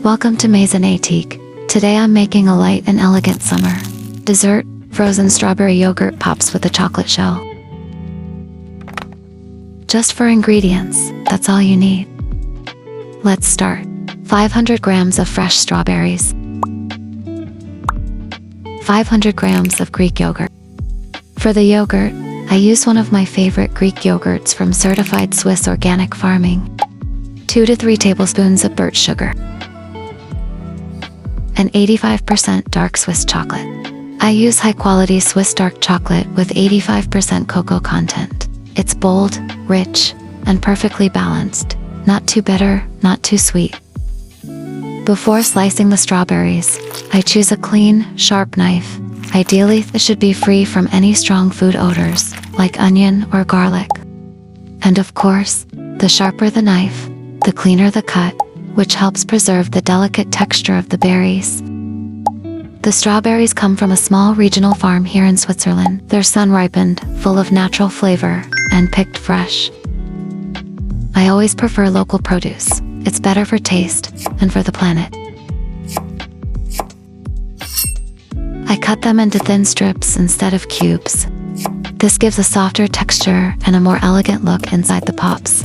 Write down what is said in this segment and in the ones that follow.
Welcome to Maison Ateeq. Today I'm making a light and elegant summer dessert, frozen strawberry yogurt pops with a chocolate shell. Just for ingredients, that's all you need. Let's start. 500 grams of fresh strawberries. 500 grams of Greek yogurt. For the yogurt, I use one of my favorite Greek yogurts from certified Swiss organic farming. 2 to 3 tablespoons of birch sugar. And 85% dark Swiss chocolate. I use high-quality Swiss dark chocolate with 85% cocoa content. It's bold, rich, and perfectly balanced. Not too bitter, not too sweet. Before slicing the strawberries, I choose a clean, sharp knife. Ideally, it should be free from any strong food odors, like onion or garlic. And of course, the sharper the knife, the cleaner the cut, which helps preserve the delicate texture of the berries. The strawberries come from a small regional farm here in Switzerland. They're sun-ripened, full of natural flavor, and picked fresh. I always prefer local produce. It's better for taste and for the planet. I cut them into thin strips instead of cubes. This gives a softer texture and a more elegant look inside the pops.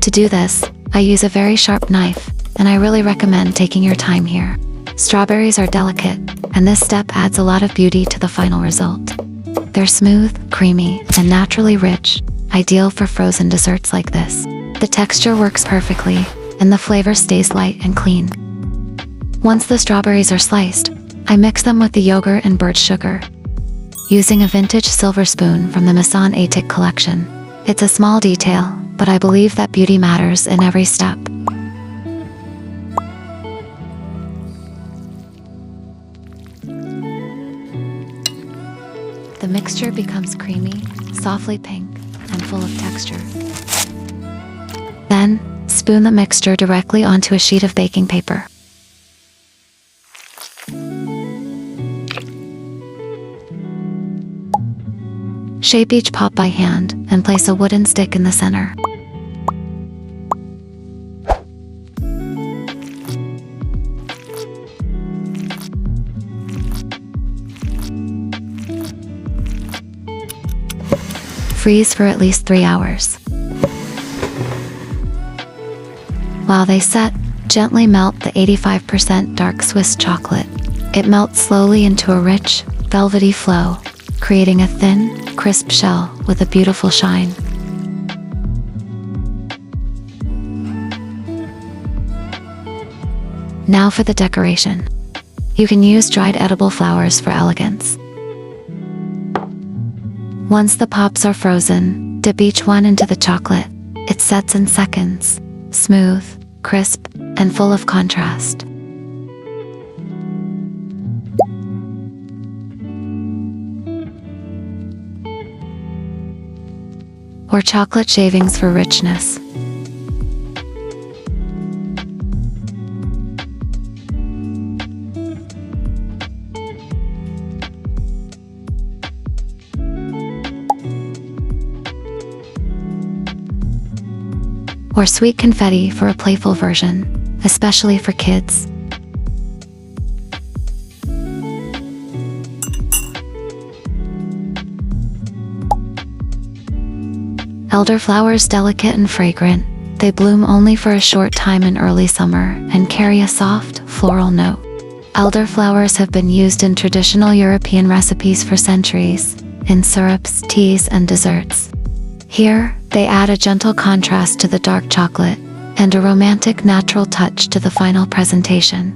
To do this, I use a very sharp knife, and I really recommend taking your time here. Strawberries are delicate, and this step adds a lot of beauty to the final result. They're smooth, creamy, and naturally rich, ideal for frozen desserts like this. The texture works perfectly, and the flavor stays light and clean. Once the strawberries are sliced, I mix them with the yogurt and birch sugar, using a vintage silver spoon from the Maison Ateeq collection. It's a small detail, but I believe that beauty matters in every step. The mixture becomes creamy, softly pink, and full of texture. Then, spoon the mixture directly onto a sheet of baking paper. Shape each pop by hand and place a wooden stick in the center. Freeze for at least 3 hours. While they set, gently melt the 85% dark Swiss chocolate. It melts slowly into a rich, velvety flow, creating a thin, crisp shell with a beautiful shine. Now for the decoration. You can use dried edible flowers for elegance. Once the pops are frozen, dip each one into the chocolate. It sets in seconds, smooth, crisp, and full of contrast. Or chocolate shavings for richness. Or sweet confetti for a playful version, especially for kids. Elderflowers, delicate and fragrant, they bloom only for a short time in early summer and carry a soft, floral note. Elderflowers have been used in traditional European recipes for centuries, in syrups, teas, and desserts. Here, they add a gentle contrast to the dark chocolate and a romantic natural touch to the final presentation.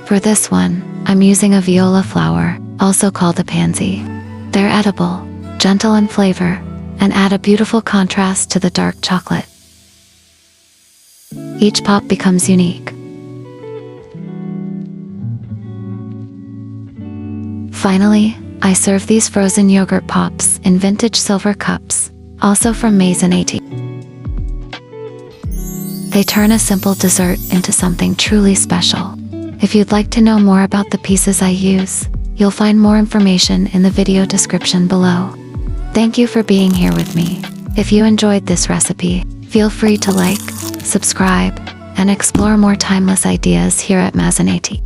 For this one, I'm using a viola flower, also called a pansy. They're edible, gentle in flavor, and add a beautiful contrast to the dark chocolate. Each pop becomes unique. Finally, I serve these frozen yogurt pops in vintage silver cups, also from Maison Ateeq. They turn a simple dessert into something truly special. If you'd like to know more about the pieces I use, you'll find more information in the video description below. Thank you for being here with me. If you enjoyed this recipe, feel free to like, subscribe, and explore more timeless ideas here at Maison Ateeq.